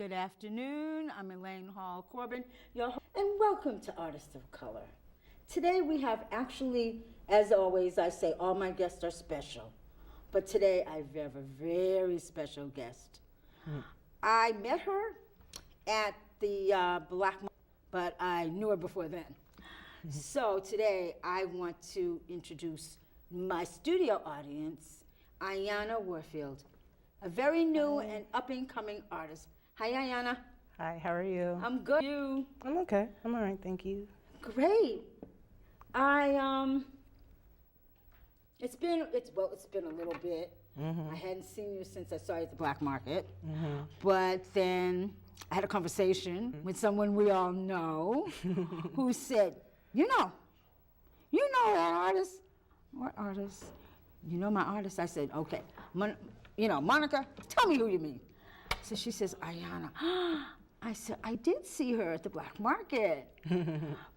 Good afternoon. I'm Elaine Hall-Corbin, your host, and welcome to Artists of Color. Today we have as always, I say all my guests are special, but today I have a very special guest. I met her at the Black Market, but I knew her before then. So today I want to introduce my studio audience, Ayanna Warfield, a very new and up-and-coming artist. Hi, Ayanna. Hi, how are you? I'm good. You? I'm okay. I'm all right, thank you. Great. It's been a little bit. I hadn't seen you since I saw you at the Black Market. But then I had a conversation with someone we all know who said, you know that artist. What artist? You know my artist? I said, okay. Monica, tell me who you mean. So she says, Ayanna. I said, I did see her at the Black Market,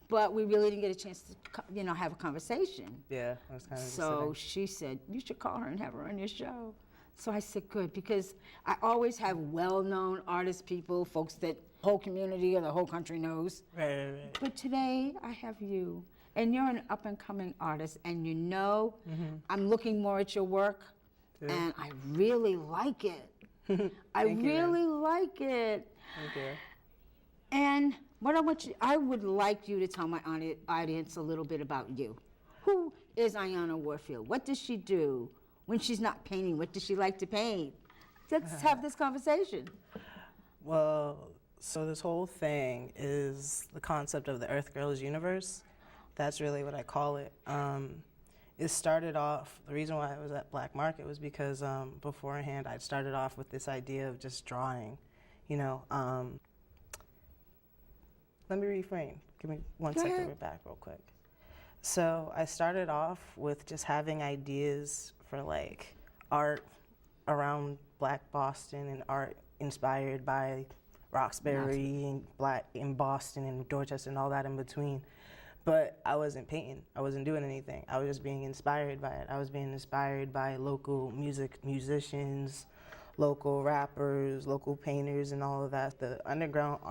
but we really didn't get a chance to, have a conversation. Yeah, I was kind of. So she said, you should call her and have her on your show. So I said, good, because I always have well-known artist people, folks that the whole community or the whole country knows. Right. But today I have you, and you're an up-and-coming artist, and I'm looking more at your work, and I really like it. I really like it. Okay. And I would like you to tell my audience a little bit about you. Who is Ayanna Warfield? What does she do when she's not painting? What does she like to paint? Let's have this conversation. Well, so this whole thing is the concept of the Earth Girls universe. That's really what I call it. It started off, the reason why I was at Black Market was because beforehand I'd started off with this idea of just drawing, Let me reframe. Give me one second, we're back real quick. So I started off with just having ideas for art around Black Boston and art inspired by Roxbury and Black in Boston and Dorchester and all that in between. But I wasn't painting. I wasn't doing anything. I was just being inspired by it. I was being inspired by local musicians, local rappers, local painters, and all of that. The underground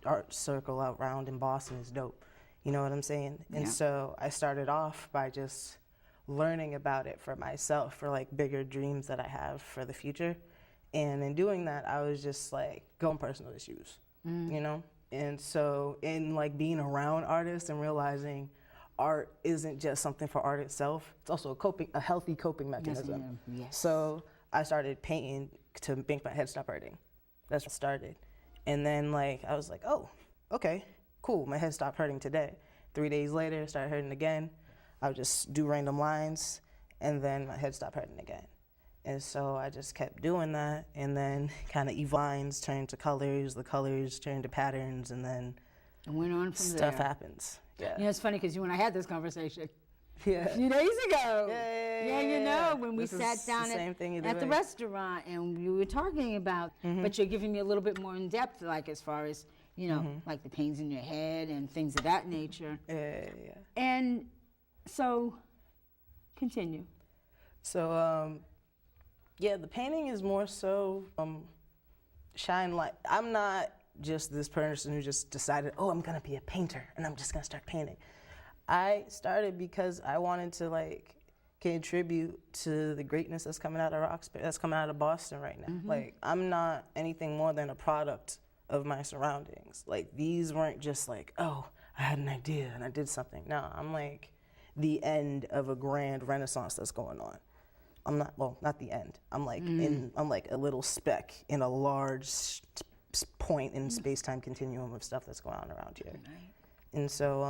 art circle out around in Boston is dope. You know what I'm saying? Yeah. And so I started off by just learning about it for myself, for bigger dreams that I have for the future. And in doing that, I was just going personal issues, And so in being around artists and realizing art isn't just something for art itself, it's also a healthy coping mechanism. Yes. So I started painting to make my head stop hurting. That's what started. And then I was like, oh, okay, cool, my head stopped hurting today. 3 days later, it started hurting again. I would just do random lines, and then my head stopped hurting again. And so I just kept doing that, and then kind of lines turned to colors, the colors turned to patterns, and then went on from stuff happens. Yeah. It's funny because you and I had this conversation a few days ago. Yeah. When we sat down at the restaurant, and we were talking about, but you're giving me a little bit more in depth, as far as, the pains in your head and things of that nature. Yeah. And so, continue. So, the painting is more so shine light. I'm not just this person who just decided, oh, I'm gonna be a painter and I'm just gonna start painting. I started because I wanted to contribute to the greatness that's coming out of Roxbury, that's coming out of Boston right now. I'm not anything more than a product of my surroundings. These weren't just oh, I had an idea and I did something. No, I'm the end of a grand renaissance that's going on. I'm not the end. I'm I'm a little speck in a large point in space-time continuum of stuff that's going on around here. Right. And so,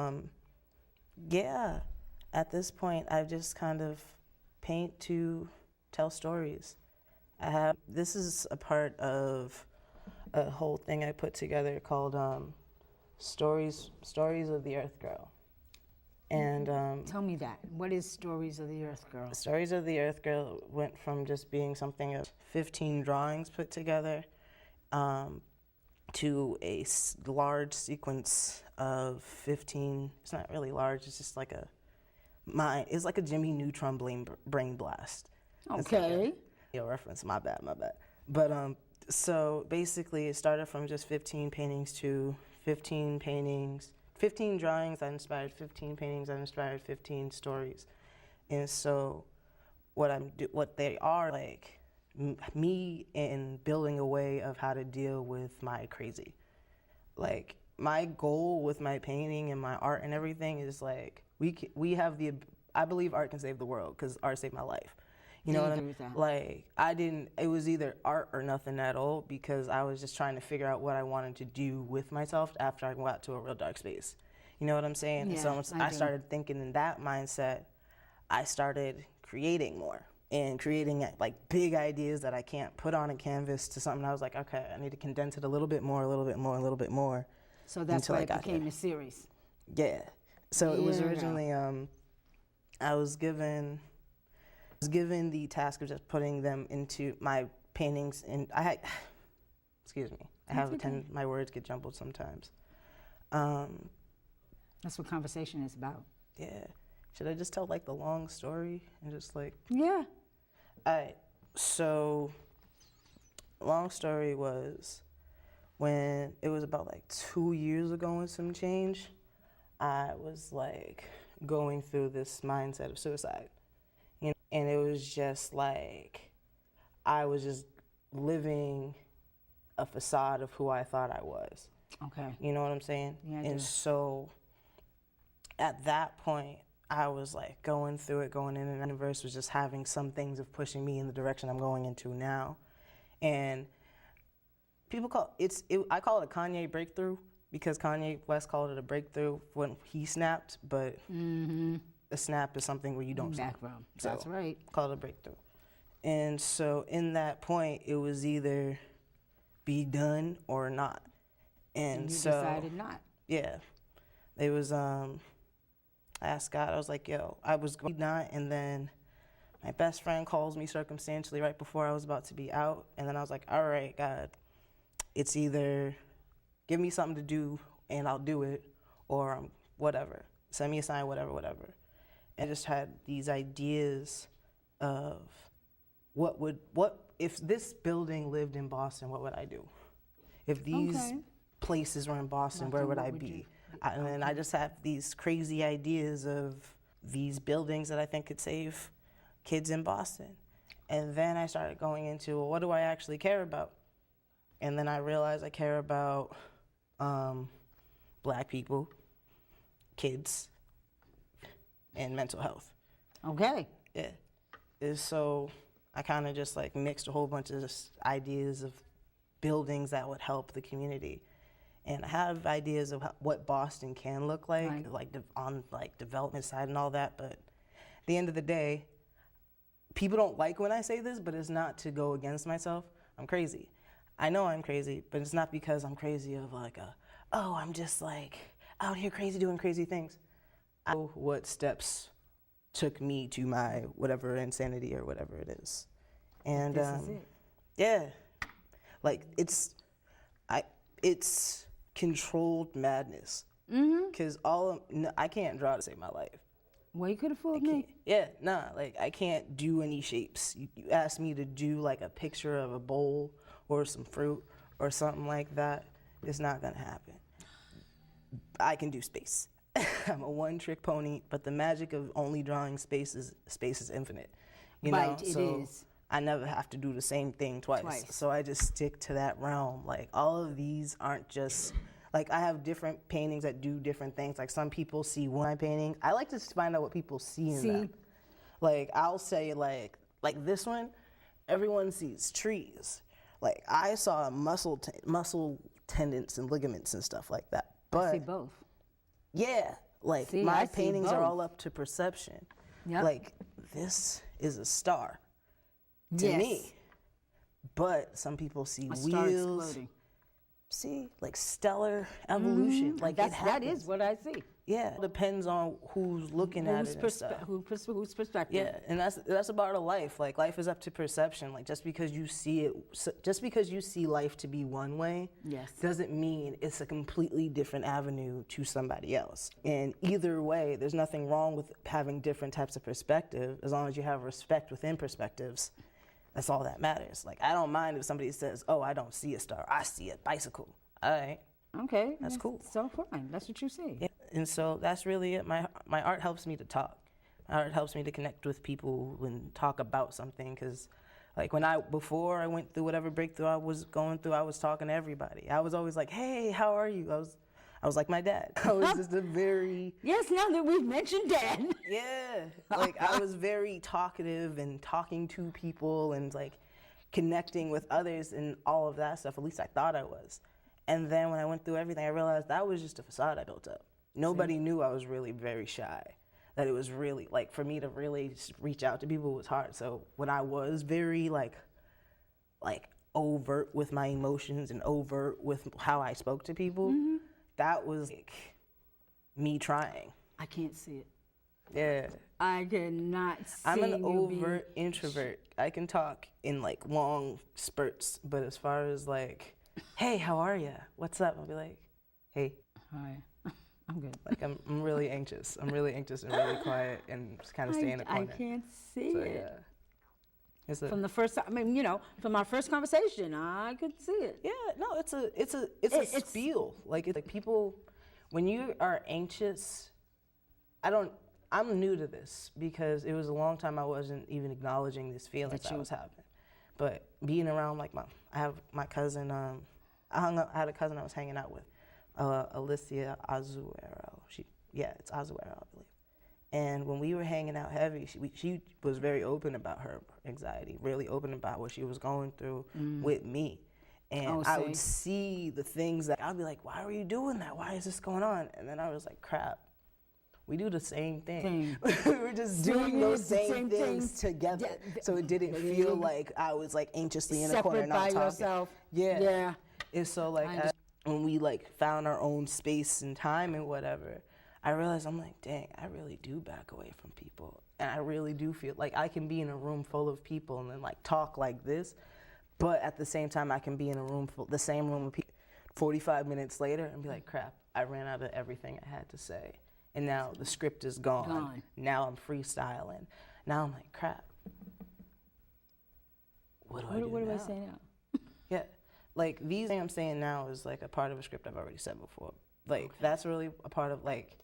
at this point, I just kind of paint to tell stories. This is a part of a whole thing I put together called Stories of the Earth Girl. And tell me that. What is Stories of the Earth Girl? Stories of the Earth Girl went from just being something of 15 drawings put together to a large sequence of 15. It's not really large. It's just it's like a Jimmy Neutron brain blast. Okay. Reference. My bad. But So basically, it started from just 15 paintings to 15 paintings, 15 drawings that inspired 15 paintings that inspired 15 stories. And so what they are like me in building a way of how to deal with my crazy. Like my goal with my painting and my art and everything is like we have the I believe art can save the world because art saved my life. You know what I mean? Like it was either art or nothing at all because I was just trying to figure out what I wanted to do with myself after I got to a real dark space. You know what I'm saying? Yeah, and so once I started thinking in that mindset, I started creating more and creating like big ideas that I can't put on a canvas to something. I was like, okay, I need to condense it a little bit more, a little bit more, a little bit more. So that's why it became a series. Yeah. So it was originally I was given the task of just putting them into my paintings, and I had, excuse me, my words get jumbled sometimes. That's what conversation is about. Yeah. Should I just tell like the long story and just like? Yeah. All right. So, long story was when it was about like 2 years ago and some change, I was like going through this mindset of suicide. You know, and it was just like I was just living a facade of who I thought I was. Okay. You know what I'm saying? Yeah, I and do. so at that point, I was like going through it, going in, and the universe was just having some things of pushing me in the direction I'm going into now. And people I call it a Kanye breakthrough because Kanye West called it a breakthrough when he snapped, but a snap is something where you don't snap. Background. So, That's right. Call it a breakthrough. And so in that point, it was either be done or not. And you so decided not. Yeah. It was I asked God, I was like, yo, I was going to not, and then my best friend calls me circumstantially right before I was about to be out, and then I was like, all right, God, it's either give me something to do and I'll do it, or whatever, send me a sign, whatever. And I just had these ideas of what if this building lived in Boston, what would I do? If these places were in Boston, where would I be? And then I just have these crazy ideas of these buildings that I think could save kids in Boston. And then I started going into, well, what do I actually care about? And then I realized I care about Black people, kids, and mental health. Okay. Yeah. And so I kind of just like mixed a whole bunch of ideas of buildings that would help the community. And I have ideas of what Boston can look like, on like development side and all that. But at the end of the day, people don't like when I say this, but it's not to go against myself. I'm crazy. I know I'm crazy, but it's not because I'm crazy of like I'm just like out here crazy doing crazy things. I know what steps took me to my whatever insanity or whatever it is. And this is it. Yeah, like it's controlled madness. Because I can't draw to save my life. Well, you could have fooled me. Yeah, nah, like I can't do any shapes. You asked me to do like a picture of a bowl or some fruit or something like that, it's not gonna happen. I can do space. I'm a one-trick pony, but the magic of only drawing space is infinite. You know? It so is. I never have to do the same thing twice. So I just stick to that realm. Like all of these aren't just, like I have different paintings that do different things. Like some people see one painting. I like to find out what people see in them. Like I'll say like this one, everyone sees trees. Like I saw muscle tendons and ligaments and stuff like that. But I see both. Yeah, like my paintings are all up to perception. Yep. Like this is a star to me, but some people see wheels. See, like stellar evolution. Like that is what I see. Yeah, it depends on who's looking at it and stuff. Whose perspective. Yeah, and that's a part of life. Like life is up to perception. Like just because you see life to be one way, doesn't mean it's a completely different avenue to somebody else. And either way, there's nothing wrong with having different types of perspective as long as you have respect within perspectives. That's all that matters. Like, I don't mind if somebody says, oh, I don't see a star, I see a bicycle. All right. Okay. That's cool. So fine. That's what you see. Yeah. And so that's really it. My art helps me to talk. My art helps me to connect with people and talk about something, because like before I went through whatever breakthrough I was going through, I was talking to everybody. I was always like, hey, how are you? I was like my dad. I was just a very... Yes, now that we've mentioned Dad. Yeah, like I was very talkative and talking to people and like connecting with others and all of that stuff. At least I thought I was. And then when I went through everything, I realized that was just a facade I built up. Nobody knew I was really very shy. That it was really, like, for me to really just reach out to people was hard. So when I was very like overt with my emotions and overt with how I spoke to people, that was like me trying. I can't see it. Yeah. I cannot see I'm an overt introvert. I can talk in like long spurts, but as far as like, hey, how are you? What's up? I'll be like, hey. Hi. I'm good. Like I'm really anxious. I'm really anxious and really quiet and just kind of stay in a corner. I can't see it. Yeah. From the first, I mean, you know, from our first conversation, I could see it. Yeah, no, it's a spiel. Like people, when you are anxious, I'm new to this because it was a long time I wasn't even acknowledging these feelings I was having. But being around I have my cousin, I had a cousin I was hanging out with, Alicia Azuero. It's Azuero, I believe. And when we were hanging out heavy, she was very open about her anxiety, really open about what she was going through with me. And I would see the things that I'd be like, why are you doing that? Why is this going on? And then I was like, crap, we do the same thing. We were just doing those same things together. So it didn't feel like I was like anxiously in a corner not talking. Yourself. Yeah. And so like when we like found our own space and time and whatever, I realized I'm like, dang, I really do back away from people. And I really do feel like I can be in a room full of people and then like talk like this, but at the same time I can be in a room the same room with people 45 minutes later and be like, crap, I ran out of everything I had to say. And now the script is gone. Now I'm freestyling. Now I'm like, crap. What do I say now? Yeah. Like these things I'm saying now is like a part of a script I've already said before. Like that's really a part of like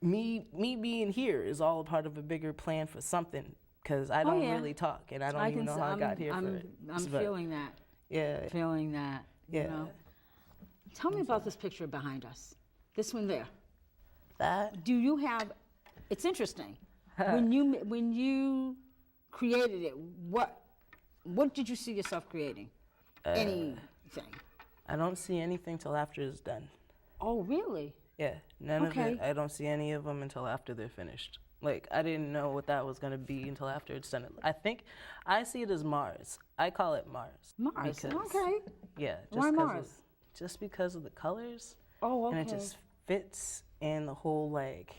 me being here is all a part of a bigger plan for something, because I don't really talk and I don't even know how I got here for it. I'm feeling that. Yeah. Feeling that. Yeah. You know? Tell me about this picture behind us. This one there. That? Do you have? It's interesting. When you created it, what did you see yourself creating? Anything? I don't see anything till after it's done. Oh, really? Yeah, none of it. I don't see any of them until after they're finished. Like, I didn't know what that was going to be until after it's done. I think I see it as Mars. I call it Mars. Mars, okay. Yeah. Why Mars? Just because of the colors. Oh, okay. And it just fits, and the whole, like,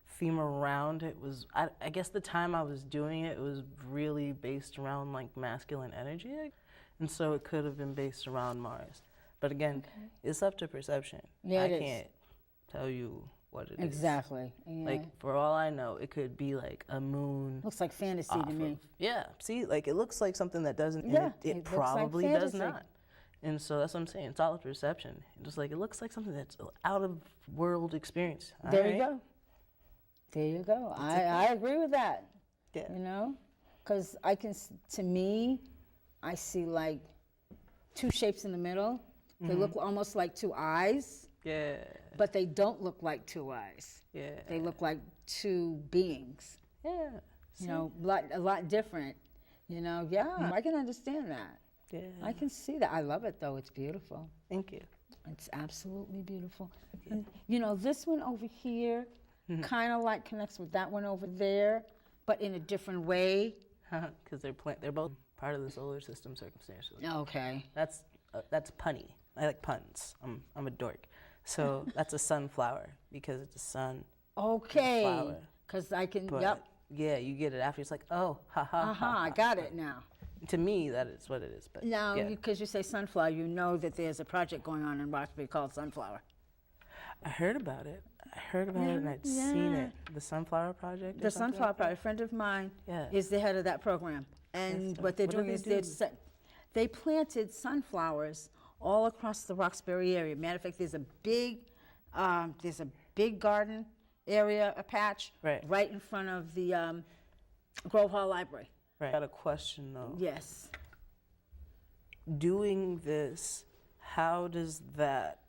theme around it was, I guess the time I was doing it was really based around, like, masculine energy. And so it could have been based around Mars. But again, it's up to perception. Yeah, I can't tell you what it is. Exactly. Yeah. Like, for all I know, it could be like a moon. Looks like fantasy to me. Yeah. See, like, it looks like something that doesn't, yeah, and it probably does not. And so that's what I'm saying. It's all a perception. Just like, it looks like something that's out of world experience. There you go. There you go. I agree with that. Yeah. You know? Because to me, I see like two shapes in the middle. They look almost like two eyes. Yeah. But they don't look like two eyes. Yeah. They look like two beings. Yeah. You know, a lot different. You know, I can understand that. Yeah. I can see that. I love it though. It's beautiful. Thank you. It's absolutely beautiful. And, you know, this one over here kind of like connects with that one over there, but in a different way. Because they're both part of the solar system circumstantially. Okay. That's punny. I like puns. I'm a dork. So that's a sunflower because it's a sun. Okay. Flower. Because I can. But yeah, you get it after. It's like, oh, ha ha. Ha, I got it now. To me, that is what it is. But now, because you say sunflower, you know that there's a project going on in Roxbury called Sunflower. I heard about it. it and I'd seen it. The Sunflower Project. The Sunflower Project. A friend of mine is the head of that program. And so what they're what do doing they is do? they planted sunflowers all across the Roxbury area. Matter of fact, there's a big garden area, a patch, Right. in front of the Grove Hall Library. Right. I got a question though. Yes. Doing this, how does that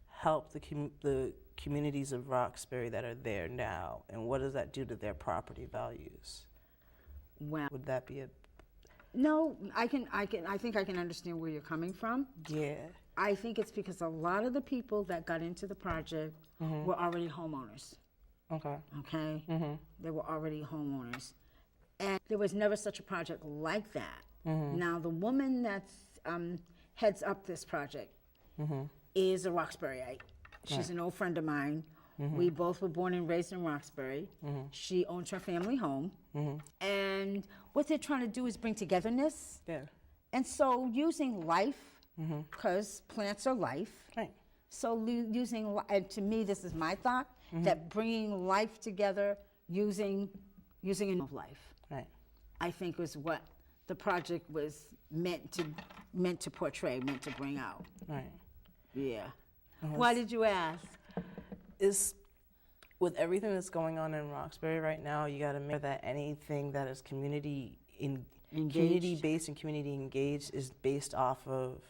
help the communities of Roxbury that are there now, and what does that do to their property values? Well, Would that be a no, I think I can understand where you're coming from. yeah? I think it's because a lot of the people that got into the project were already homeowners. Okay. Okay? They were already homeowners. And there was never such a project like that. Now, the woman that heads up this project is a Roxburyite. She's an old friend of mine. We both were born and raised in Roxbury. She owns her family home. And what they're trying to do is bring togetherness. Yeah. And so using life, because plants are life. Right. So and to me, this is my thought, that bringing life together using of life, Right. I think was what the project was meant to portray, meant to bring out. Right. Yeah. Why did you ask? Is with everything that's going on in Roxbury right now, you got to make sure that anything that is community-based and community engaged is based off of.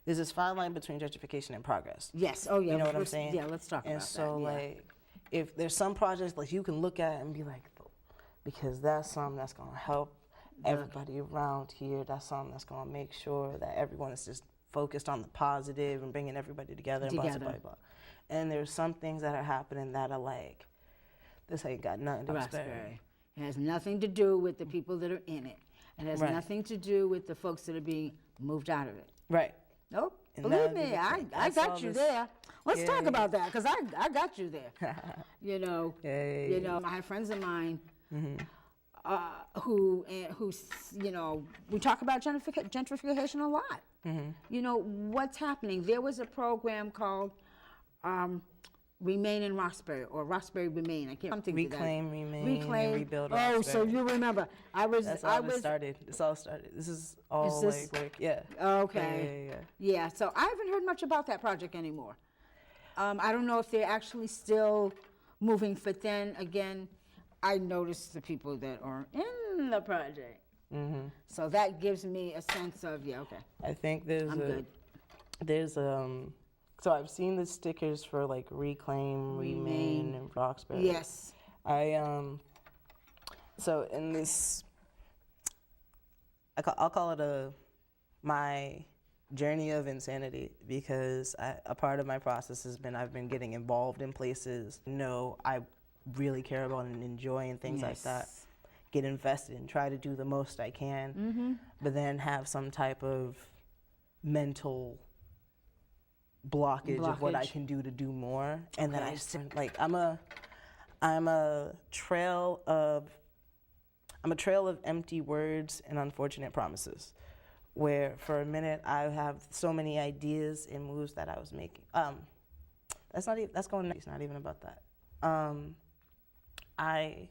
There's this fine line between gentrification and progress. Yes. Oh, yeah. You know what I'm saying? Yeah. Let's talk about that. And so, Yeah. like, if there's some projects like you can look at and be like, because that's something that's gonna help everybody around here. That's something that's gonna make sure that everyone is just focused on the positive and bringing everybody together. And blah, blah, blah, blah. And there's some things that are happening that are like, this ain't got nothing to do with Roxbury. It has nothing to do with the people that are in it. It has nothing to do with the folks that are being moved out of it. Right. Nope. And Believe me, I got you there. Let's talk about that, because I got you there. You know, I have friends of mine who we talk about gentrification a lot. You know, what's happening? There was a program called Remain in Roxbury, or Roxbury Remain. I can't something Reclaim, Remain, Reclaim, and Rebuild Roxbury. Oh, so you remember? That's all it started. This all started. This is all like yeah. Okay. Yeah. So I haven't heard much about that project anymore. I don't know if they're actually still moving, but then again, I noticed the people that are in the project. So that gives me a sense of okay. I think there's so I've seen the stickers for like Reclaim, Remain, and Roxbury. Yes. So in this, I'll call it my journey of insanity, because a part of my process has been I've been getting involved in places I really care about and enjoy and things like that. Get invested and try to do the most I can, but then have some type of mental blockage of what I can do to do more, and then I just like I'm a trail of empty words and unfortunate promises, where for a minute I have so many ideas and moves that I was making. It's not even about that. I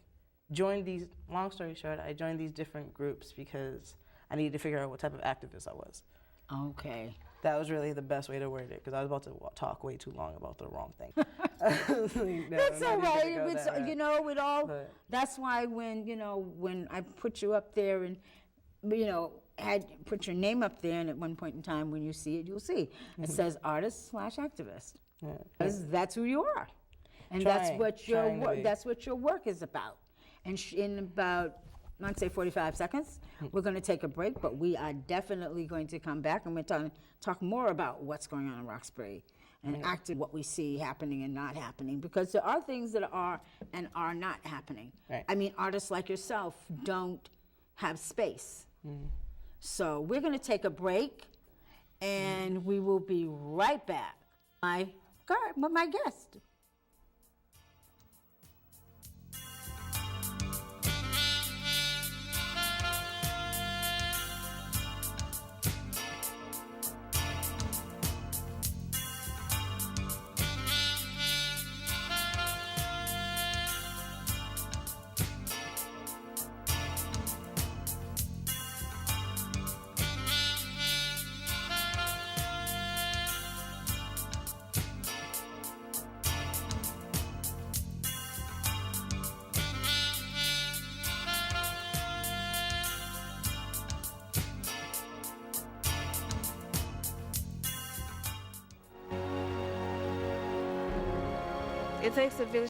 joined these. Long story short, I joined these different groups because I needed to figure out what type of activist I was. Okay. That was really the best way to word it, because I was about to talk way too long about the wrong thing. That's all right. That's why when I put you up there and, had put your name up there, and at one point in time when you see it, you'll see. It says artist/activist. Yeah. That's who you are. And that's what your work is about. And in about, I'd say 45 seconds, we're going to take a break, but we are definitely going to come back, and we're going to talk more about what's going on in Roxbury and acting what we see happening and not happening, because there are things that are and are not happening. Right. I mean, artists like yourself don't have space. So we're going to take a break, and we will be right back. With my guest. It takes a village.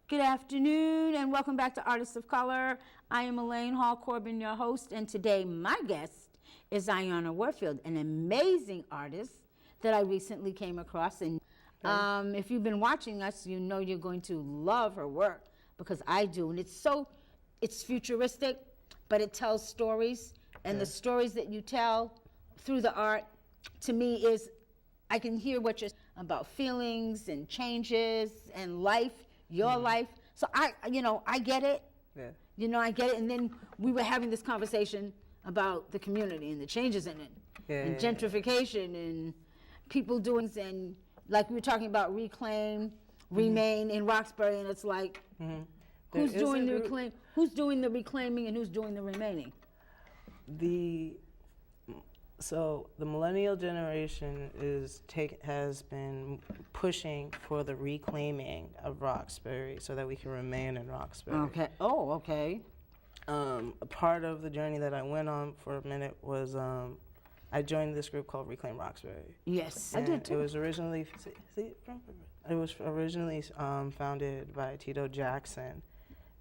Good afternoon and welcome back to Artists of Color. I am Elaine Hall-Corbin, your host, and today my guest is Ayanna Warfield, an amazing artist that I recently came across. And if you've been watching us, you know you're going to love her work, because I do. And it's futuristic, but it tells stories. And the stories that you tell through the art, to me, is I can hear what you're about, feelings and changes and life, your life. So I get it. Yeah. I get it. And then we were having this conversation about the community and the changes in it, and gentrification and people doing, and like we were talking about reclaim, remain in Roxbury, and it's like, who's doing the reclaim? Who's doing the reclaiming and who's doing the remaining? So the millennial generation has been pushing for the reclaiming of Roxbury so that we can remain in Roxbury. Okay. Oh, okay. A part of the journey that I went on for a minute was I joined this group called Reclaim Roxbury. Yes, And I did too. It was originally founded by Tito Jackson,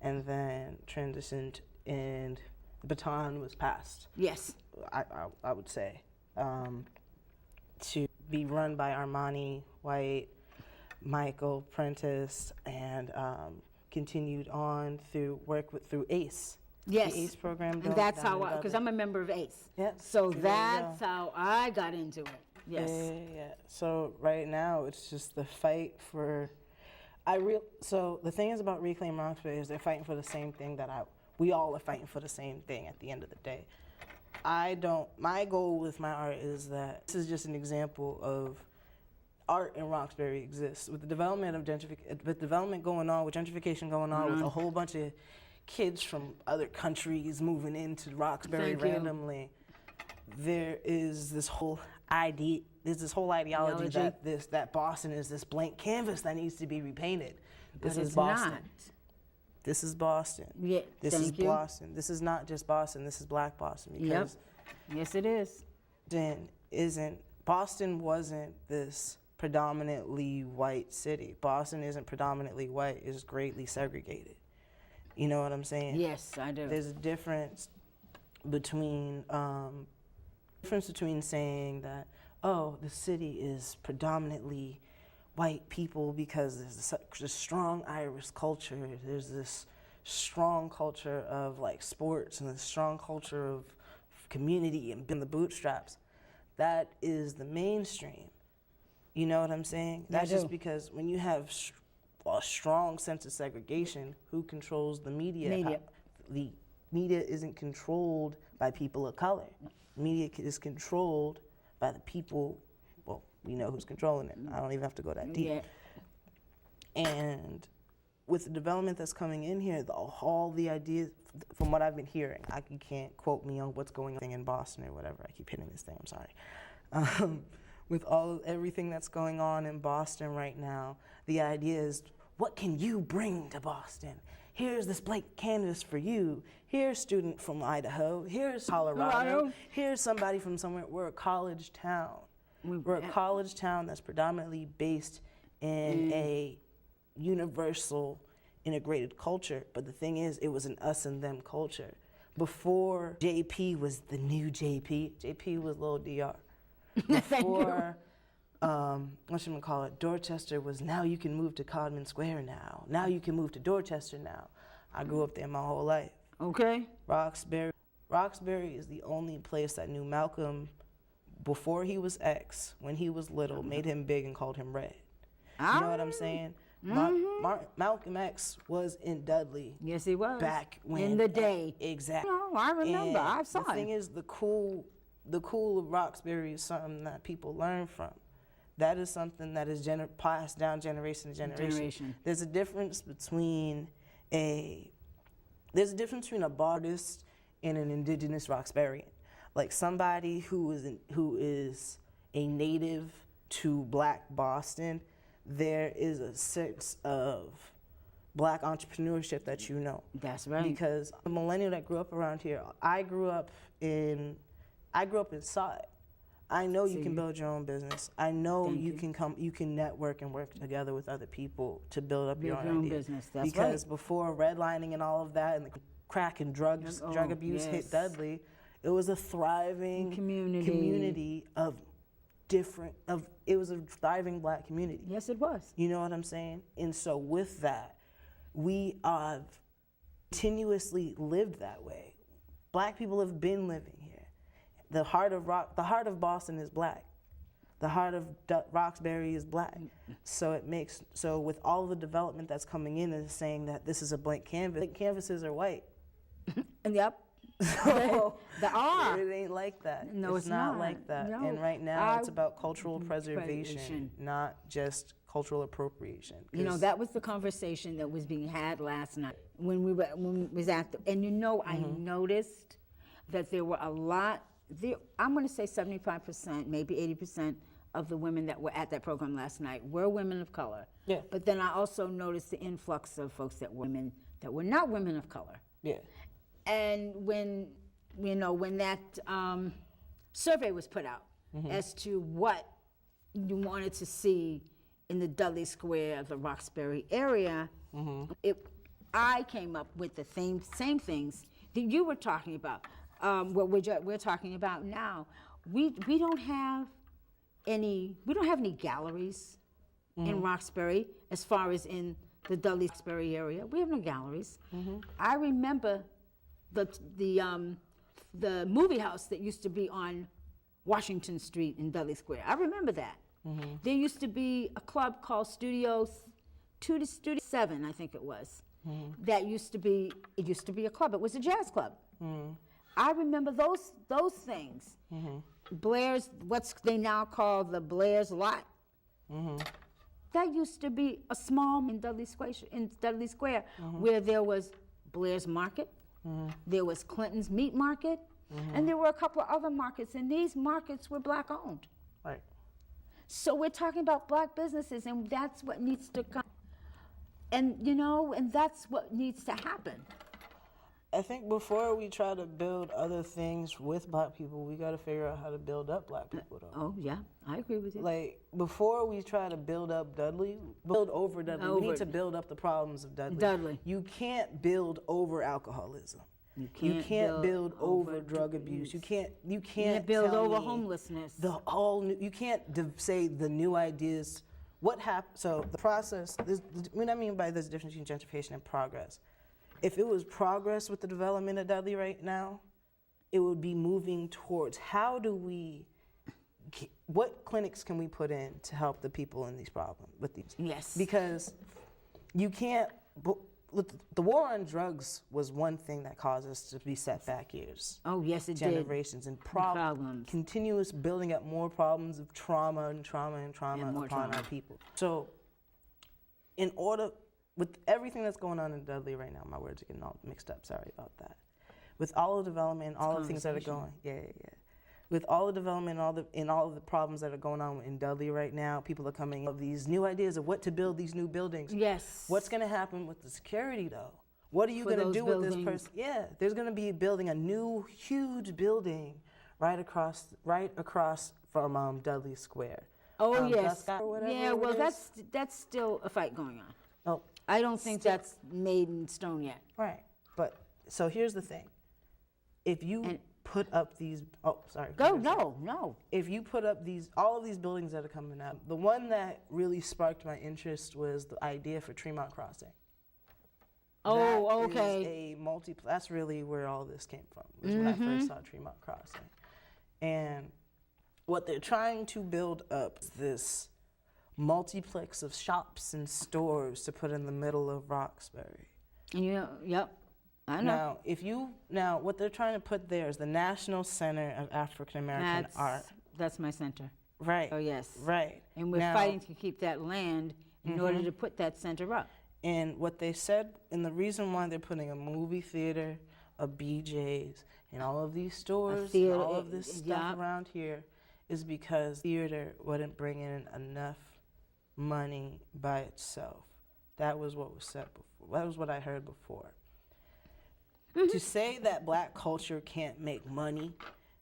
and then transitioned, and the baton was passed. Yes. I would say, to be run by Armani White, Michael Prentice, and continued on through ACE. Yes. The ACE program. And that's how, because I'm a member of ACE. Yeah. So that's how I got into it. Yes. Yeah. So right now it's just the fight for, so the thing is about Reclaim Roxbury is they're fighting for the same thing that we all are fighting for the same thing at the end of the day. My goal with my art is that this is just an example of art in Roxbury exists. With the development of gentrification going on, with a whole bunch of kids from other countries moving into Roxbury randomly, there is this whole ideology that Boston is this blank canvas that needs to be repainted. This is Boston. This is Boston. Yeah, this is Boston. This is not just Boston. This is Black Boston. Because yes, it is. Boston wasn't this predominantly white city. Boston isn't predominantly white. It's greatly segregated. You know what I'm saying? Yes, I do. There's a difference between saying that, oh, the city is predominantly white people because there's this strong Irish culture. There's this strong culture of like sports and this strong culture of community and been the bootstraps. That is the mainstream. You know what I'm saying? That's just because when you have a strong sense of segregation, who controls the media? The media isn't controlled by people of color. Media is controlled by the people. Well, we know who's controlling it. I don't even have to go that deep. Yeah. And with the development that's coming in here, all the ideas, from what I've been hearing, you can't quote me on what's going on in Boston or whatever. I keep hitting this thing, I'm sorry. With everything that's going on in Boston right now, the idea is, what can you bring to Boston? Here's this blank canvas for you. Here's a student from Idaho. Here's Colorado. Here's somebody from somewhere. We're a college town. We're a college town that's predominantly based in a universal integrated culture. But the thing is, it was an us and them culture. Before JP was the new JP was Lil DR. Before, Dorchester was, now you can move to Codman Square now. Now you can move to Dorchester now. I grew up there my whole life. Okay. Roxbury is the only place that knew Malcolm before he was X, when he was little, made him big and called him Red. You know what I'm saying? Malcolm X was in Dudley. Yes, he was. Back when. In the day. Exactly. No, I remember. I saw it. The thing is, the cool of Roxbury is something that people learn from. That is something that is passed down generation to generation. There's a difference between a artist and an indigenous Roxburian. Like somebody who is a native to Black Boston, there is a sense of Black entrepreneurship that you know. That's right. Because a millennial that grew up around here, I grew up in Side. I know you can build your own business. I know you can network and work together with other people to build up your own idea. Business. That's because right. before redlining and all of that and the crack and drug abuse hit Dudley, it was a thriving community of it was a thriving Black community. Yes, it was. You know what I'm saying? And so with that, we have continuously lived that way. Black people have been living here. The heart of Boston is Black. The heart of Roxbury is Black. So with all the development that's coming in, is saying that this is a blank canvas. Blank canvases are white. Yep. So they are. It ain't like that. No, it's not like that. No. And right now it's about cultural preservation, not just cultural appropriation. You know, that was the conversation that was being had last night when we was at the, and you know, I noticed that there were a lot. I'm going to say 75%, maybe 80% of the women that were at that program last night were women of color. Yeah. But then I also noticed the influx of folks that were women that were not women of color. Yeah. And when that survey was put out as to what you wanted to see in the Dudley Square, the Roxbury area, I came up with the same things that you were talking about. What we're talking about now. We don't have any galleries in Roxbury as far as in the Dudley Roxbury area. We have no galleries. I remember the movie house that used to be on Washington Street in Dudley Square. I remember that. There used to be a club called Studio 2 to Studio 7, I think it was. That used to be a club. It was a jazz club. I remember those things. Blair's, what's they now call the Blair's Lot. That used to be a small in Dudley Square, where there was Blair's Market, there was Clinton's Meat Market, and there were a couple of other markets, and these markets were Black owned. Right. So we're talking about Black businesses, and that's what needs to come. And and that's what needs to happen. I think before we try to build other things with Black people, we got to figure out how to build up Black people, though. Oh, yeah, I agree with you. Like, before we try to build up build over Dudley, we need to build up the problems of Dudley. You can't build over alcoholism. You can't build over drug abuse. You can't build over homelessness. You can't say the new ideas. What happened? So the process. What I mean by this difference between gentrification and progress. If it was progress with the development of Dudley right now, it would be moving towards what clinics can we put in to help the people in these problems with these? Yes. Because you can't. The war on drugs was one thing that caused us to be set back years. Oh yes, it generations did. And problems. Continuous building up more problems of trauma upon our people. So, in order. With everything that's going on in Dudley right now, my words are getting all mixed up, sorry about that. With all the development, all the things that are going, with all the development and all of the problems that are going on in Dudley right now, people are coming up with these new ideas of what to build these new buildings. Yes. What's going to happen with the security, though? What are you going to do with this person? Yeah, there's going to be building a new, huge building right across from Dudley Square. Oh, yes. Yeah, well, that's still a fight going on. Oh. I don't think that's made in stone yet. Right. But so here's the thing. If you put up these no. If you put up all of these buildings that are coming up, the one that really sparked my interest was the idea for Tremont Crossing. Oh, okay. That's really where all this came from. Was when I first saw Tremont Crossing. And what they're trying to build up is this multiplex of shops and stores to put in the middle of Roxbury. Yep, I know. Now, what they're trying to put there is the National Center of African American Art. That's my center. Right. Oh, yes. Right. And we're fighting to keep that land in order to put that center up. And what they said, and the reason why they're putting a movie theater, a BJ's, and all of these stores, and all of this stuff around here, is because theater wouldn't bring in enough money by itself That was what was said before. That was what I heard before. To say that black culture can't make money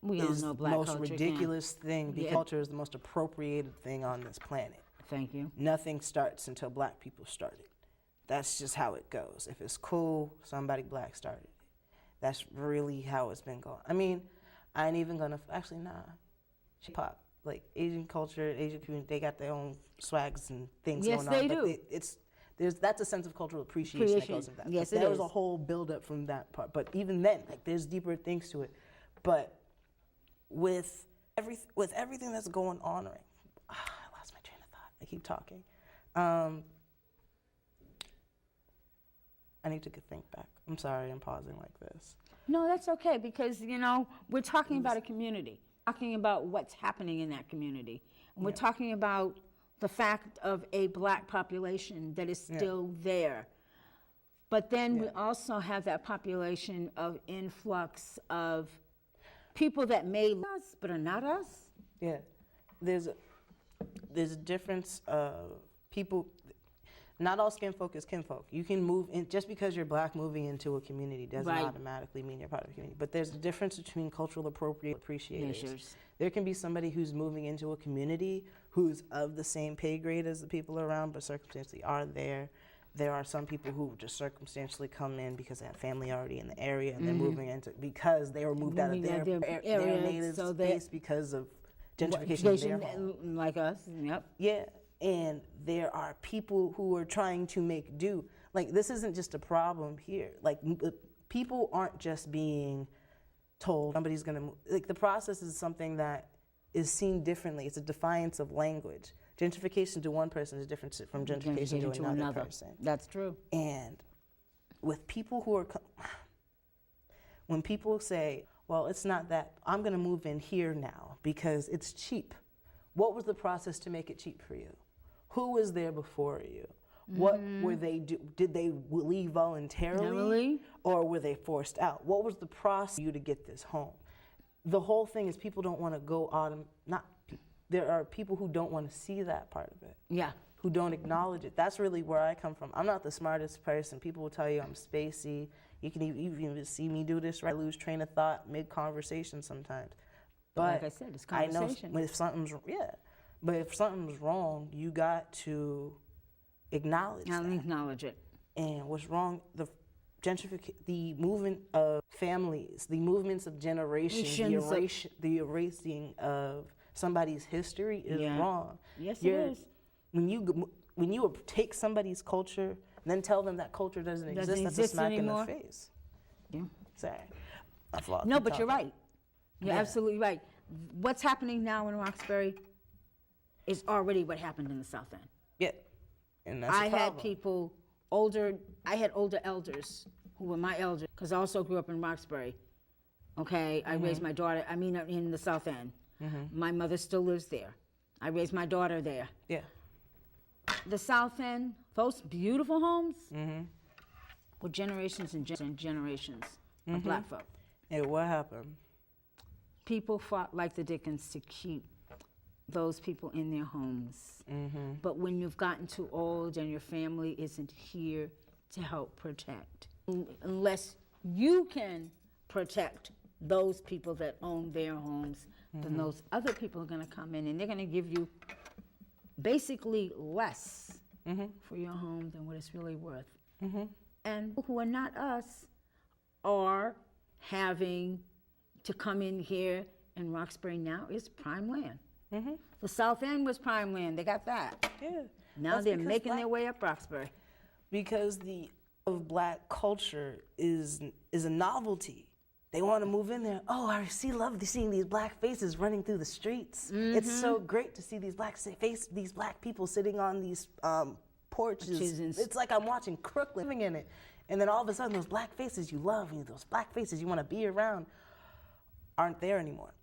is the most ridiculous thing, because culture is the most appropriated thing on this planet. Thank you. Nothing starts until black people start it. That's just how it goes. If it's cool, somebody black started it. That's really how it's been going. I mean, I ain't even gonna, actually, nah. Pop, like Asian culture, Asian community, they got their own swags and things going on. Yes, they do. That's a sense of cultural appreciation that goes into that. Yes, there was a whole build-up from that part. But even then, like, there's deeper things to it. But with everything that's going on right, I lost my train of thought. I keep talking. I need to think back. I'm sorry, I'm pausing like this. No, that's okay, because, you know, we're talking about a community, talking about what's happening in that community. And we're talking about the fact of a black population that is still there. But then we also have that population of influx of people that may love us but are not us. Yeah, there's a difference of people. Not all skin folk is kinfolk. You can move in, just because you're black, moving into a community doesn't automatically mean you're part of a community. But there's a difference between cultural appreciators. There can be somebody who's moving into a community who's of the same pay grade as the people around, but circumstantially are there. There are some people who just circumstantially come in because they have family already in the area, and they're moving into, because they were moved out of their native space because of gentrification. Like us, yep. Yeah. And there are people who are trying to make do. Like, this isn't just a problem here. Like, people aren't just being told somebody's gonna move. Like, the process is something that is seen differently. It's a defiance of language. Gentrification to one person is different from gentrification to another person. That's true. And with people who are, when people say, well, it's not that, I'm gonna move in here now because it's cheap. What was the process to make it cheap for you? Who was there before you? What were they do? Did they leave voluntarily, or were they forced out? What was the process for you to get this home? The whole thing is, people don't want to go on. There are people who don't want to see that part of it. Yeah. Who don't acknowledge it. That's really where I come from. I'm not the smartest person. People will tell you I'm spacey. You can even see me do this, right? I lose train of thought mid-conversation sometimes. But like I said, it's conversation. I know if something's wrong, you got to acknowledge it. And what's wrong, the movement of families, the movements of generations, the erasing of somebody's history is wrong. Yes, it is. When you take somebody's culture and then tell them that culture doesn't exist, that's a smack anymore. in the face. Yeah. Sorry. No, but you're right. You're absolutely right. What's happening now in Roxbury is already what happened in the South End. Yeah, and that's I had people I had older elders who were my elders, because I also grew up in Roxbury. Okay, I raised my daughter, in the South End. My mother still lives there. I raised my daughter there. Yeah. The South End, those beautiful homes were generations and generations of black folk. And what happened? People fought like the Dickens to keep those people in their homes. But when you've gotten too old and your family isn't here to help protect, unless you can protect those people that own their homes, then those other people are going to come in and they're going to give you basically less for your home than what it's really worth. And people who are not us are having to come in here, and Roxbury now is prime land. The South End was prime land. They got that. Yeah. Now they're making their way up Roxbury. Because of black culture is a novelty. They want to move in there. Oh, I love seeing these black faces running through the streets. It's so great to see these black people sitting on these porches. It's like I'm watching Crooklyn, living in it. And then all of a sudden, those black faces you love, those black faces you want to be around, aren't there anymore.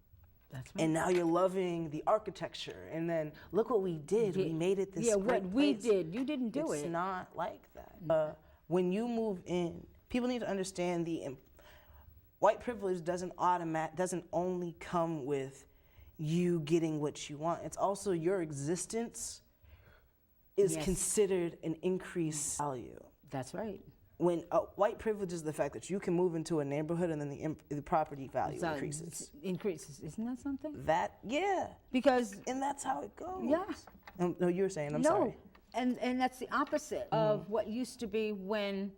That's right. And now you're loving the architecture. And then look what we did. We made it this great what we place. did. You didn't do it. It's not like that. When you move in, people need to understand white privilege doesn't only come with you getting what you want. It's also your existence is considered an increased value. That's right. When white privilege is the fact that you can move into a neighborhood and then the property value increases. Increases. Isn't that something? Yeah. Because. And that's how it goes. Yeah. No, you were saying, I'm no. sorry. And that's the opposite of what used to be when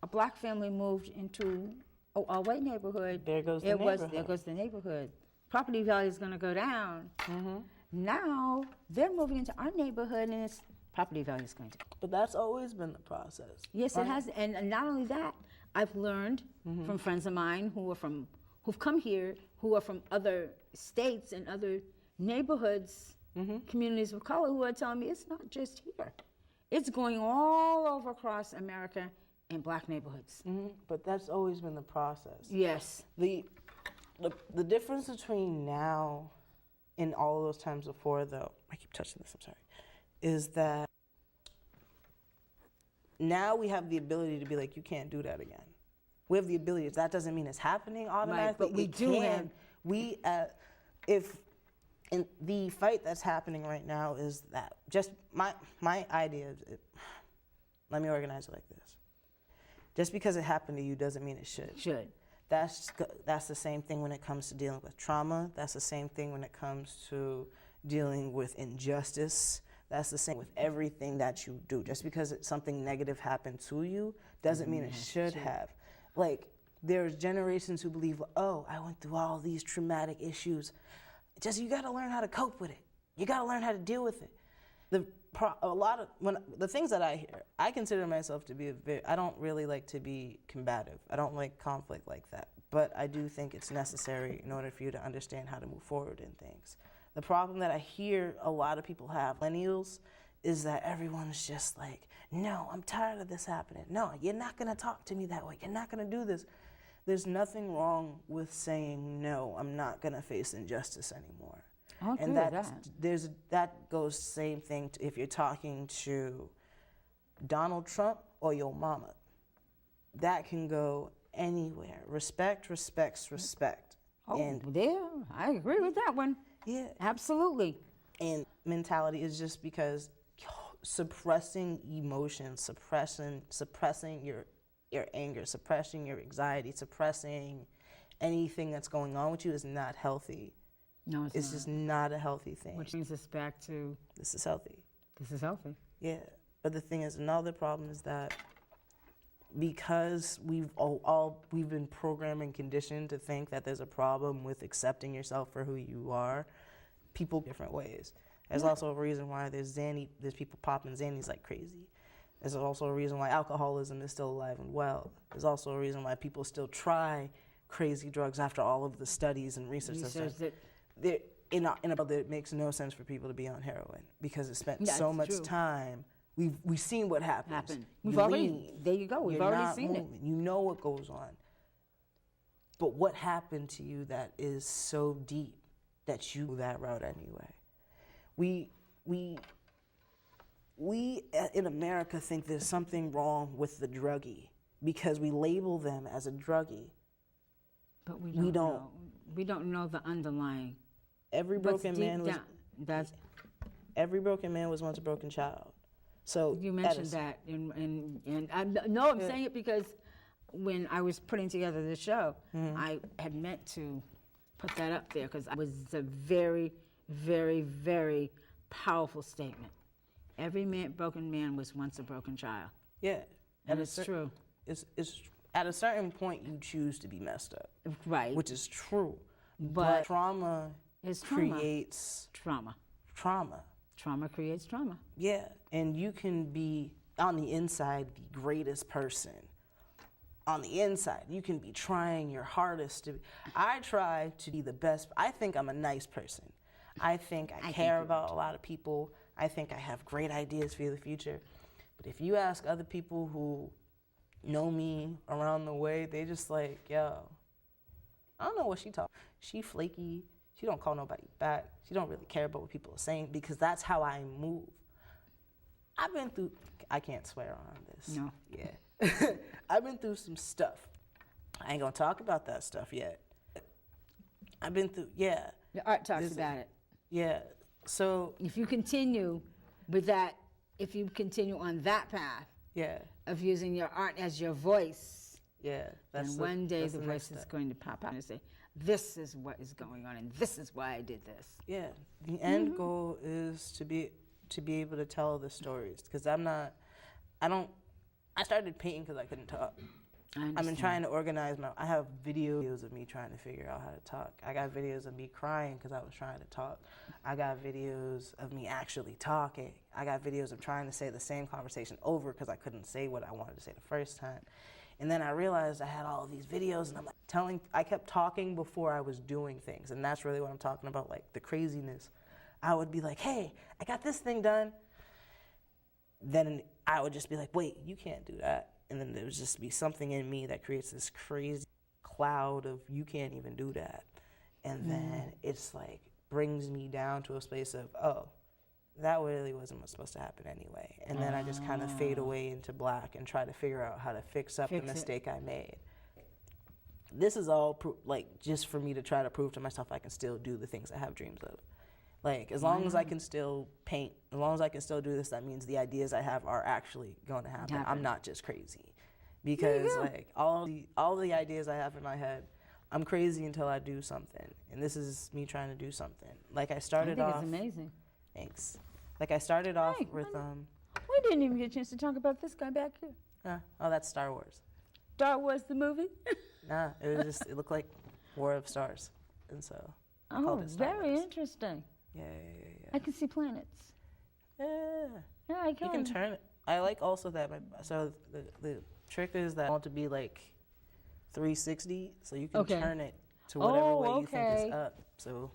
a black family moved into a white neighborhood. There goes the neighborhood. There goes the neighborhood. Property value is going to go down. Now they're moving into our neighborhood, and its property value is going to go. But that's always been the process. Yes, right? It has. And not only that, I've learned from friends of mine who've come here, who are from other states and other neighborhoods, communities of color, who are telling me it's not just here. It's going all over across America in black neighborhoods. But that's always been the process. Yes. The difference between now and all of those times before, though, I keep touching this, I'm sorry, is that now we have the ability to be like, you can't do that again. We have the ability. That doesn't mean it's happening automatically. Right, but we do have. And the fight that's happening right now is that just my idea is, let me organize it like this. Just because it happened to you doesn't mean it should. That's the same thing when it comes to dealing with trauma. That's the same thing when it comes to dealing with injustice. That's the same with everything that you do. Just because something negative happened to you doesn't mean it should have. Like, there's generations who believe, oh, I went through all these traumatic issues. You got to learn how to cope with it. You got to learn how to deal with it. The things that I hear, I consider myself to be I don't really like to be combative. I don't like conflict like that. But I do think it's necessary in order for you to understand how to move forward in things. The problem that I hear a lot of people have, millennials, is that everyone's just like, no, I'm tired of this happening. No, you're not going to talk to me that way. You're not going to do this. There's nothing wrong with saying, no, I'm not going to face injustice anymore. And that goes same thing if you're talking to Donald Trump or your mama. That can go anywhere. Respect respects respect. Oh, I agree with that one. Yeah. Absolutely. And mentality is just because suppressing emotions, suppressing your anger, suppressing your anxiety, suppressing anything that's going on with you is not healthy. No, it's not. It's just not a healthy thing. Which brings us back to... This is healthy. This is healthy. Yeah. But the thing is, another problem is that because we've been programmed and conditioned to think that there's a problem with accepting yourself for who you are, people different ways. There's also a reason why there's people popping Xannies like crazy. There's also a reason why alcoholism is still alive and well. There's also a reason why people still try crazy drugs after all of the studies and research that in a world that makes no sense for people to be on heroin because it spent so much time. We've seen what happens. There you go. We've already seen it. You know what goes on. But what happened to you that is so deep that you go that route anyway? We in America think there's something wrong with the druggie because we label them as a druggie. But we don't. We don't know the underlying. Every broken man was once a broken child. So you mentioned that, and I'm saying it because when I was putting together the show, I had meant to put that up there because it was a very, very, very powerful statement. Every broken man was once a broken child. Yeah, and it's true. It's at a certain point you choose to be messed up, right? Which is true, but trauma creates trauma. Trauma creates trauma. Yeah, and you can be on the inside the greatest person. On the inside, you can be trying your hardest to be. I try to be the best. I think I'm a nice person. I think I care about a lot of people. I think I have great ideas for the future. But if you ask other people who know me around the way, they just like, yo, I don't know what she talking. She flaky. She don't call nobody back. She don't really care about what people are saying because that's how I move. I've been through, I can't swear on this. No. Yeah. I've been through some stuff. I ain't gonna talk about that stuff yet. I've been through, yeah. The art talks about it. Yeah, so. If you continue with that if you continue on that path Yeah. of using your art as your voice, Yeah. and one day the next voice is step. going to pop out and say, this is what is going on, and this is why I did this. Yeah. The end goal is to be able to tell the stories, because I started painting because I couldn't talk. I've been trying to organize I have videos of me trying to figure out how to talk. I got videos of me crying because I was trying to talk. I got videos of me actually talking. I got videos of trying to say the same conversation over because I couldn't say what I wanted to say the first time. And then I realized I had all of these videos, and I kept talking before I was doing things. And that's really what I'm talking about, like the craziness. I would be like, hey, I got this thing done. Then I would just be like, wait, you can't do that. And then there would just be something in me that creates this crazy cloud of you can't even do that. And then it's like brings me down to a space of, oh, that really wasn't supposed to happen anyway. And then I just kind of fade away into black and try to figure out how to fix the mistake I made. This is all just for me to try to prove to myself I can still do the things I have dreams of. Like, as long as I can still paint, as long as I can still do this, that means the ideas I have are actually going to happen. I'm not just crazy. Because, like, all the ideas I have in my head, I'm crazy until I do something. And this is me trying to do something. Like, I started off... I think it's amazing. Thanks. Like, I started off with... We didn't even get a chance to talk about this guy back here. Oh, that's Star Wars. Star Wars, the movie? Nah, it was just... It looked like War of Stars. And so... Oh, very interesting. Yeah. I can see planets. Yeah, I can. You can turn it. I like also that. So the trick is that I want to be like 360, so you can turn it to whatever way you think is up. So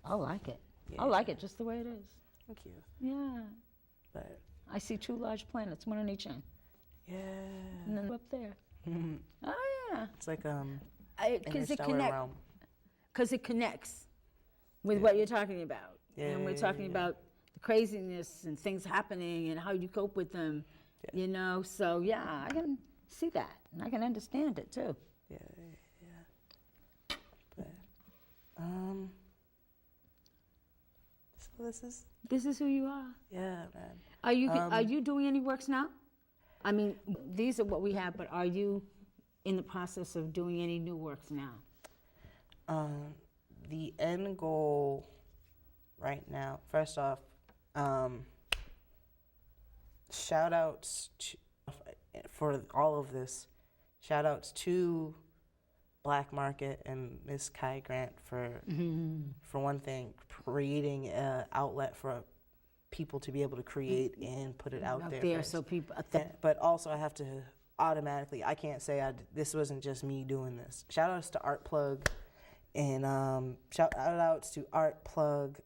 I like it. I like it just the way it is. Thank you. Yeah. But I see 2 large planets, one on each end. Yeah. And then up there. Oh yeah. It's like Interstellar realm. Because it connects with what you're talking about. And we're talking about the craziness and things happening and how you cope with them, you know. So, yeah, I can see that. And I can understand it, too. Yeah. But, so this is who you are. Yeah, man. Are you doing any works now? I mean, these are what we have, but are you in the process of doing any new works now? The end goal right now, first off, shout outs for all of this. Shout outs to Black Market and Miss Kai Grant for one thing, creating an outlet for people to be able to create and put it out there. So people. But also, I have to automatically. I can't say this wasn't just me doing this. Shout outs to Art Plug. And shout outs to Art Plug,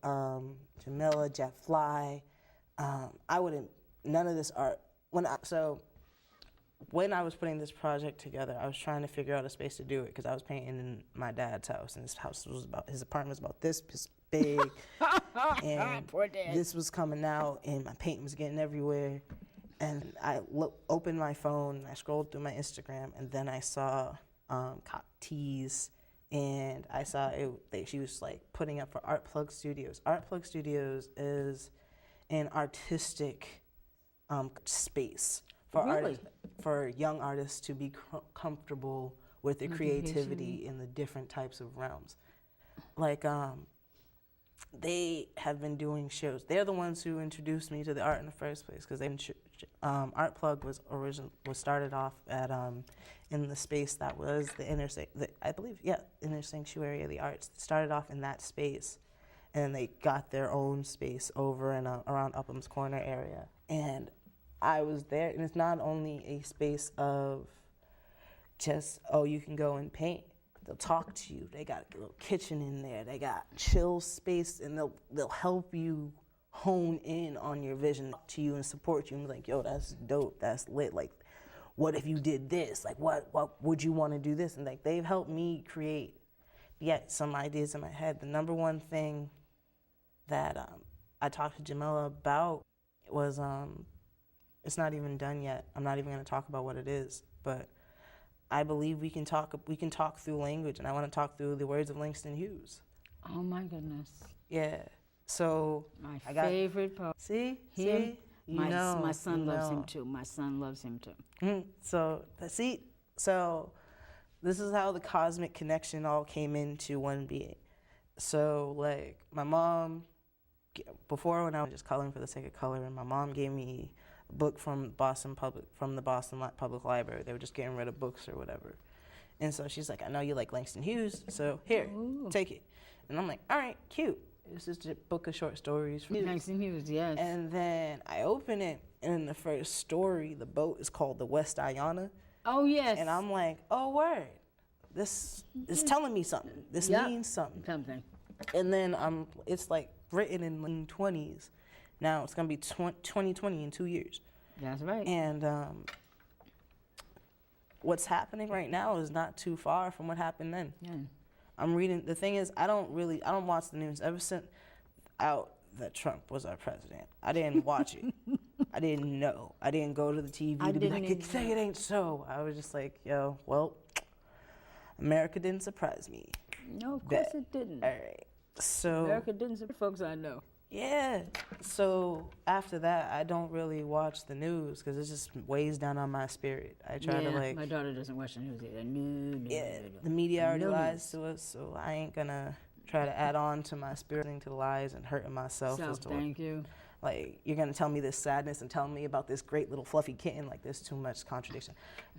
Jamila, Jet Fly. None of this art. When I was putting this project together, I was trying to figure out a space to do it because I was painting in my dad's house, and his apartment was about this big, and Poor Dad. This was coming out, and my paint was getting everywhere. And I opened my phone, and I scrolled through my Instagram, and then I saw Cop Tees. And I saw she was like putting up for Art Plug Studios. Art Plug Studios is an artistic space for young artists to be comfortable with the creativity in the different types of realms. Like they have been doing shows. They're the ones who introduced me to the art in the first place because Art Plug was started off at in the space that was the inner sanctuary of the arts. It started off in that space, and then they got their own space over in around Upham's Corner area. And I was there, and it's not only a space of just you can go and paint. They'll talk to you. They got a little kitchen in there. They got chill space, and they'll help you hone in on your vision to you and support you and be like, yo, that's dope, that's lit. Like, what if you did this? Like, what would you want to do this? And like, they've helped me create, some ideas in my head. The number one thing that I talked to Jamila about was, it's not even done yet. I'm not even going to talk about what it is, but I believe we can talk through language, and I want to talk through the words of Langston Hughes. Oh my goodness. Yeah. So my favorite poet. See? My son loves him too. My son loves him too. So this is how the cosmic connection all came into one being. So like my mom, before when I was just coloring for the sake of coloring, my mom gave me a book from the Boston Public Library. They were just getting rid of books or whatever. And so she's like, I know you like Langston Hughes, so here, take it. And I'm like, all right, cute. This is a book of short stories from Langston Hughes, yes. And then I open it, and in the first story, the boat is called the West Ayanna. Oh, yes. And I'm like, oh, word. This is telling me something. This means something. Something. And then it's like written in the 20s. Now it's going to be 2020 in 2 years. That's right. And what's happening right now is not too far from what happened then. Yeah. I'm reading. The thing is, I don't watch the news. Ever since out that Trump was our president, I didn't watch it. I didn't know. I didn't go to the TV to be like, say it ain't so. I was just like, yo, well, America didn't surprise me. No, of course it didn't. All right. So America didn't surprise folks I know. Yeah. So after that, I don't really watch the news because it just weighs down on my spirit. I try to like. My daughter doesn't watch the news either. No. The media already lies to us, so I ain't gonna try to add on to my spirit to the lies and hurting myself. Thank you. Like, you're gonna tell me this sadness and tell me about this great little fluffy kitten. Like, there's too much contradiction.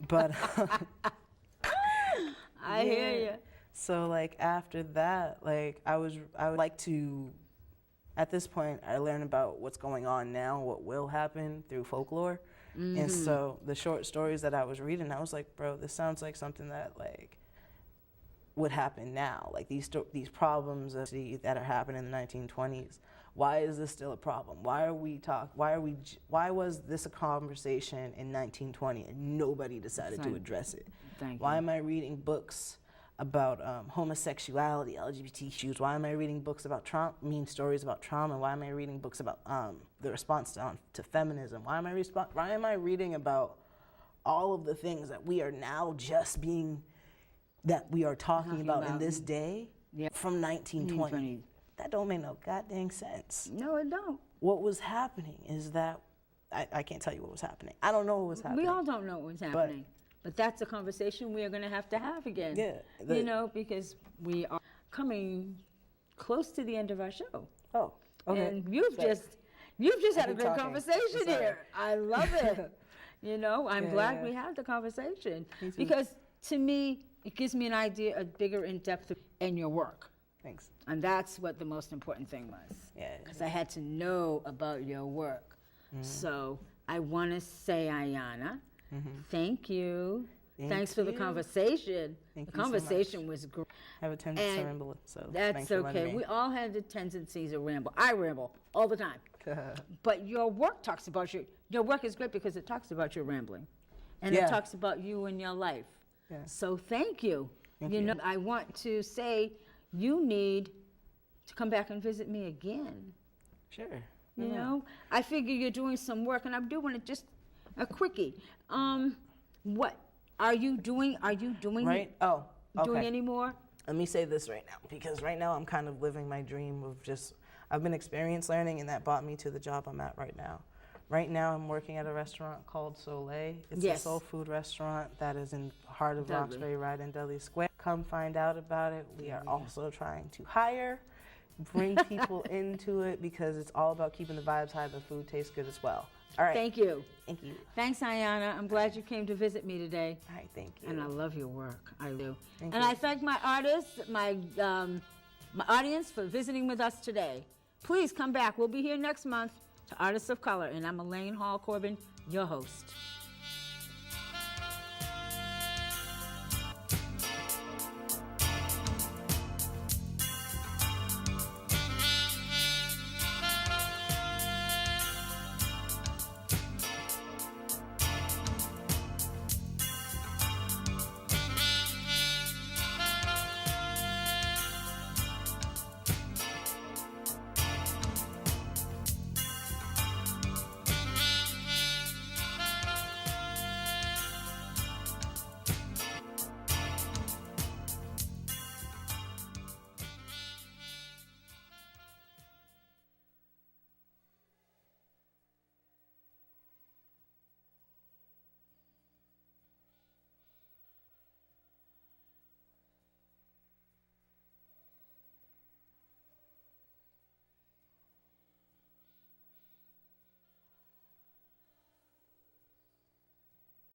But I hear you. So like after that, like I would like to. At this point, I learn about what's going on now, what will happen through folklore. And so the short stories that I was reading, I was like, bro, this sounds like something that like would happen now. Like these problems that are happening in the 1920s. Why is this still a problem? Why was this a conversation in 1920 and nobody decided to address it? Why am I reading books about homosexuality, LGBT issues? Why am I reading books about trauma, stories about trauma? Why am I reading books about the response to feminism? Why am I reading about all of the things that we are now that we are talking about in this day from 1920? That don't make no goddamn sense. No, it don't. What was happening is that, I can't tell you what was happening. I don't know what was happening. We all don't know what was happening. But that's a conversation we are going to have again. Yeah. Because we are coming close to the end of our show. Oh, okay. And you've just had a great conversation here. I love it. I'm glad we had the conversation. Because to me, it gives me an idea, a bigger in-depth in your work. Thanks. And that's what the most important thing was. Yeah. Because I had to know about your work. So I want to say, Ayanna, thank you. Thanks for the conversation. The conversation was great. I have a tendency to ramble, so that's okay. We all have the tendencies to ramble. I ramble all the time. But your work talks about your work is great because it talks about your rambling. And it talks about you and your life. Yeah. So thank you. I want to say you need to come back and visit me again. Sure. I figure you're doing some work, and I do want to just a quickie. What are you doing? Are you doing right? Oh, okay. Doing any more? Let me say this right now, because right now I'm kind of living my dream of I've been experience learning, and that brought me to the job I'm at right now. Right now I'm working at a restaurant called Soleil. It's a soul food restaurant that is in the heart of Roxbury, right in Dudley Square. Come find out about it. We are also trying to bring people into it, because it's all about keeping the vibes high, the food tastes good as well. All right. Thank you. Thank you. Thanks, Ayanna. I'm glad you came to visit me today. All right, thank you. And I love your work. I do. Thank you. I thank my artists, my audience for visiting with us today. Please come back. We'll be here next month to Artists of Color, and I'm Elaine Hall-Corbin, your host.